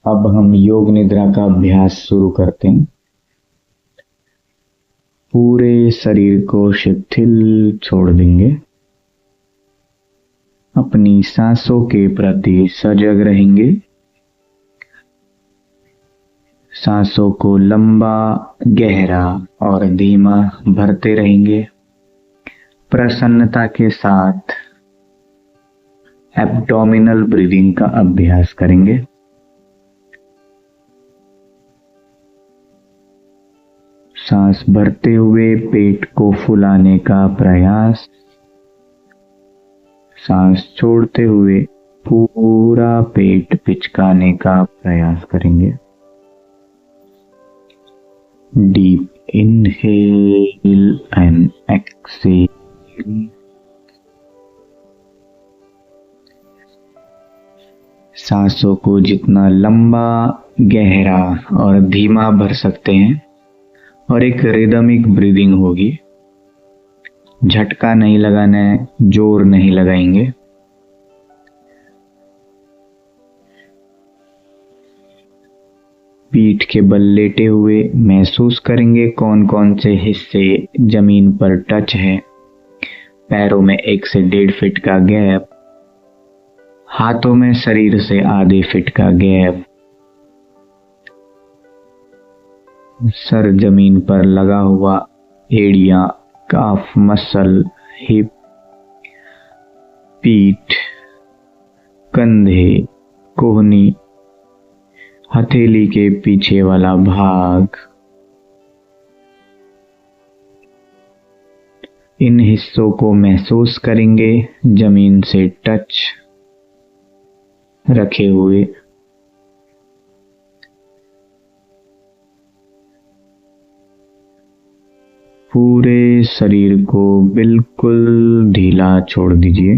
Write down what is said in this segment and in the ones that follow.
अब हम योग निद्रा का अभ्यास शुरू करते हैं। पूरे शरीर को शिथिल छोड़ देंगे। अपनी सांसों के प्रति सजग रहेंगे। सांसों को लंबा, गहरा और धीमा भरते रहेंगे। प्रसन्नता के साथ एब्डोमिनल ब्रीदिंग का अभ्यास करेंगे। सांस भरते हुए पेट को फुलाने का प्रयास, सांस छोड़ते हुए पूरा पेट पिचकाने का प्रयास करेंगे। Deep inhale and exhale. सांसों को जितना लंबा, गहरा और धीमा भर सकते हैं और एक रिदमिक ब्रीदिंग होगी। झटका नहीं लगाना है, जोर नहीं लगाएंगे। पीठ के बल लेटे हुए महसूस करेंगे कौन कौन से हिस्से जमीन पर टच है। पैरों में 1 से 1.5 फीट का गैप, हाथों में शरीर से आधे फीट का गैप, सर जमीन पर लगा हुआ, एड़ियां, काफ मसल, हिप, पीठ, कंधे, कोहनी, हथेली के पीछे वाला भाग। इन हिस्सों को महसूस करेंगे जमीन से टच रखे हुए। पूरे शरीर को बिल्कुल ढीला छोड़ दीजिए।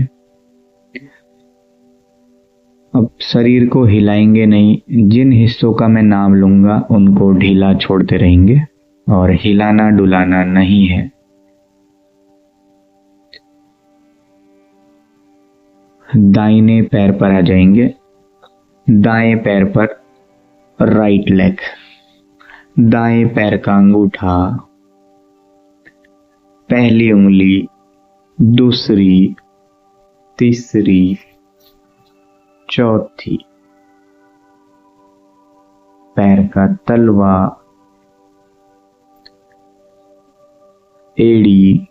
अब शरीर को हिलाएंगे नहीं। जिन हिस्सों का मैं नाम लूंगा उनको ढीला छोड़ते रहेंगे और हिलाना डुलाना नहीं है। दाहिने पैर पर आ जाएंगे। दाएं पैर पर राइट लेग, दाएं पैर का अंगूठा, पहली उंगली, दूसरी, तीसरी, चौथी, पैर का तलवा, एड़ी,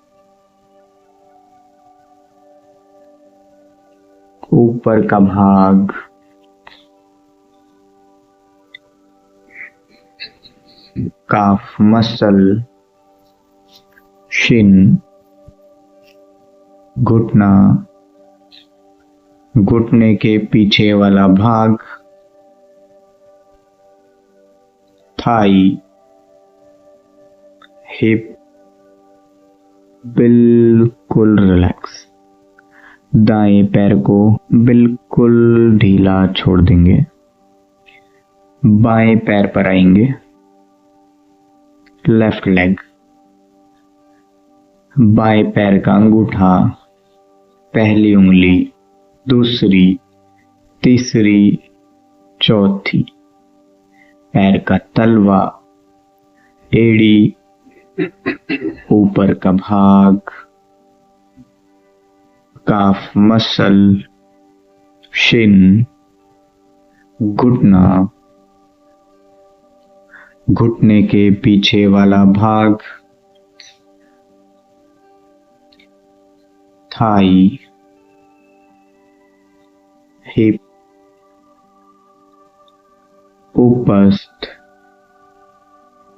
ऊपर का भाग, काफ मसल, शिन, घुटना, घुटने के पीछे वाला भाग, थाई, हिप, बिल्कुल रिलैक्स। दाएं पैर को बिल्कुल ढीला छोड़ देंगे। बाएं पैर पर आएंगे। लेफ्ट लेग, बाएं पैर का अंगूठा, पहली उंगली, दूसरी, तीसरी, चौथी, पैर का तलवा, एड़ी, ऊपर का भाग, काफ मसल, शिन, घुटना, घुटने के पीछे वाला भाग, थाई, हिप, उपस्थ,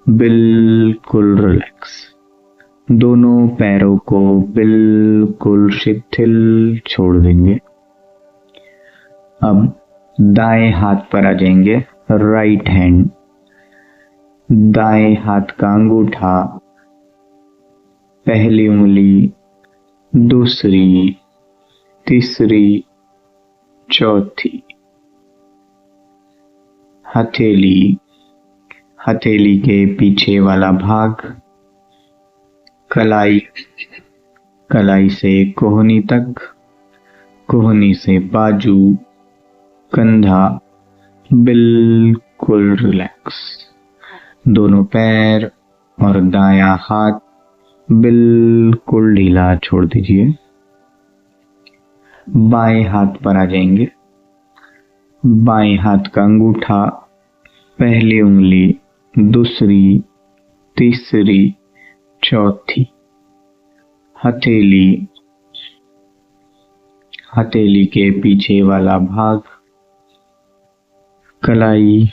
बिल्कुल रिलैक्स। दोनों पैरों को बिल्कुल शिथिल छोड़ देंगे। अब दाएं हाथ पर आ जाएंगे। राइट हैंड, दाएं हाथ का अंगूठा, पहली उंगली, दूसरी, तीसरी, चौथी, हथेली, हथेली के पीछे वाला भाग, कलाई, कलाई से कोहनी तक, कोहनी से बाजू, कंधा, बिल्कुल रिलैक्स। दोनों पैर और दायां हाथ बिल्कुल ढीला छोड़ दीजिए। बाएं हाथ पर आ जाएंगे। बाएं हाथ का अंगूठा, पहली उंगली, दूसरी, तीसरी, चौथी, हथेली, हथेली के पीछे वाला भाग, कलाई,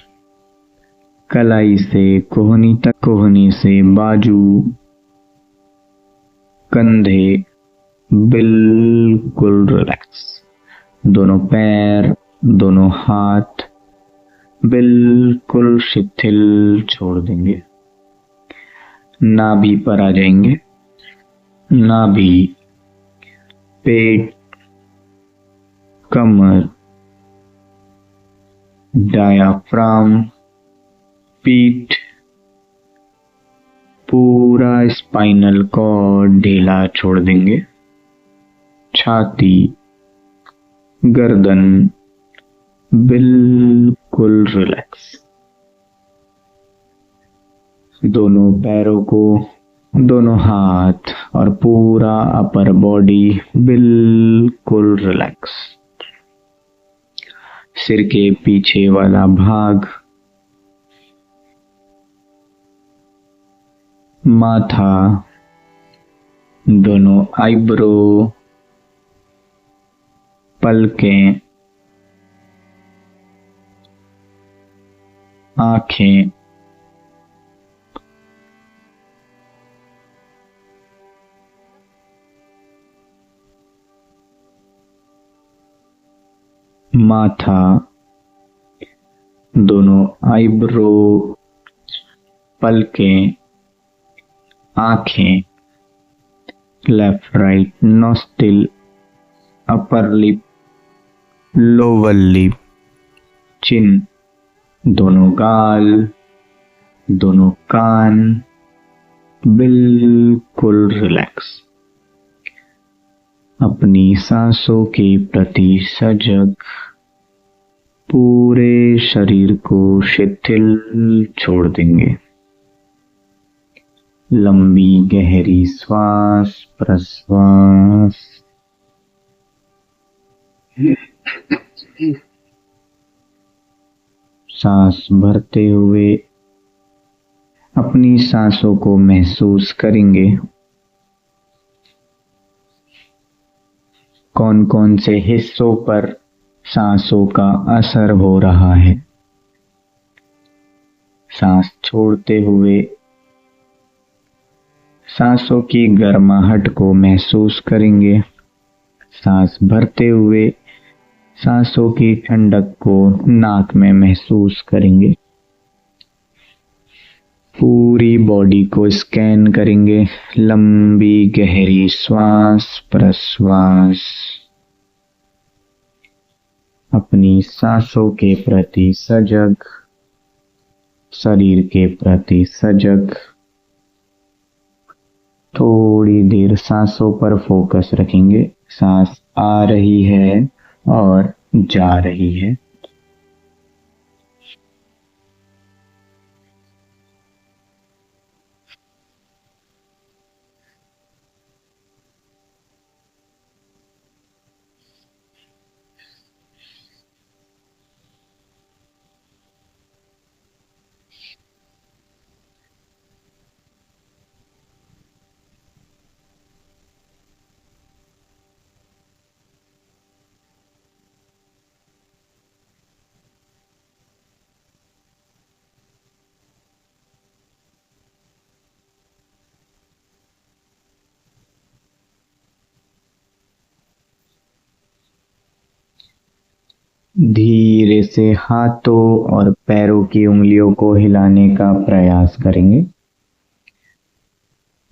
कलाई से कोहनी तक, कोहनी से बाजू, कंधे बिल्कुल रिलैक्स। दोनों पैर, दोनों हाथ बिल्कुल शिथिल छोड़ देंगे। नाभि पर आ जाएंगे। नाभि, पेट, कमर, डायाफ्राम, पीठ, पूरा स्पाइनल कॉर्ड ढीला छोड़ देंगे। छाती, गर्दन बिल्कुल रिलैक्स। दोनों पैरों को, दोनों हाथ और पूरा अपर बॉडी बिल्कुल रिलैक्स। सिर के पीछे वाला भाग, माथा, दोनों आईब्रो, पलकें, आंखें, माथा, दोनों आईब्रो, पलकें, आंखें, left right nostril, upper lip, lower lip, chin, दोनों गाल, दोनों कान बिल्कुल रिलैक्स। अपनी सांसों के प्रति सजग, पूरे शरीर को शिथिल छोड़ देंगे। लंबी गहरी श्वास प्रश्वास। सांस भरते हुए अपनी सांसों को महसूस करेंगे। कौन कौन से हिस्सों पर सांसों का असर हो रहा है। सांस छोड़ते हुए सांसों की गर्माहट को महसूस करेंगे। सांस भरते हुए सांसों की ठंडक को नाक में महसूस करेंगे। पूरी बॉडी को स्कैन करेंगे। लंबी गहरी श्वास प्रश्वास। अपनी सांसों के प्रति सजग, शरीर के प्रति सजग। थोड़ी देर सांसों पर फोकस रखेंगे। सांस आ रही है और जा रही है। धीरे से हाथों और पैरों की उंगलियों को हिलाने का प्रयास करेंगे।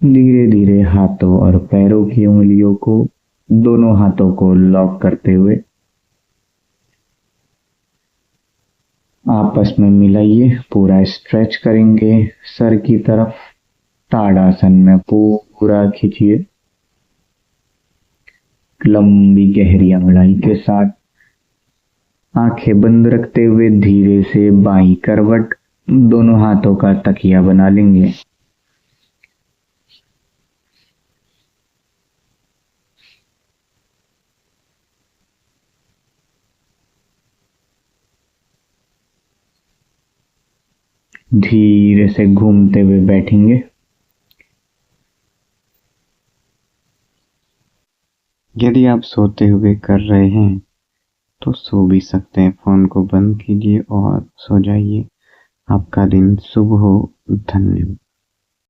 धीरे धीरे हाथों और पैरों की उंगलियों को, दोनों हाथों को लॉक करते हुए आपस में मिलाइए। पूरा स्ट्रेच करेंगे सर की तरफ। ताड़ासन में पूरा खींचिए। लंबी गहरी अंगड़ाई के साथ आंखें बंद रखते हुए धीरे से बाईं करवट, दोनों हाथों का तकिया बना लेंगे। धीरे से घूमते हुए बैठेंगे। यदि आप सोते हुए कर रहे हैं तो सो भी सकते हैं। फोन को बंद कीजिए और सो जाइए। आपका दिन शुभ हो। धन्यवाद।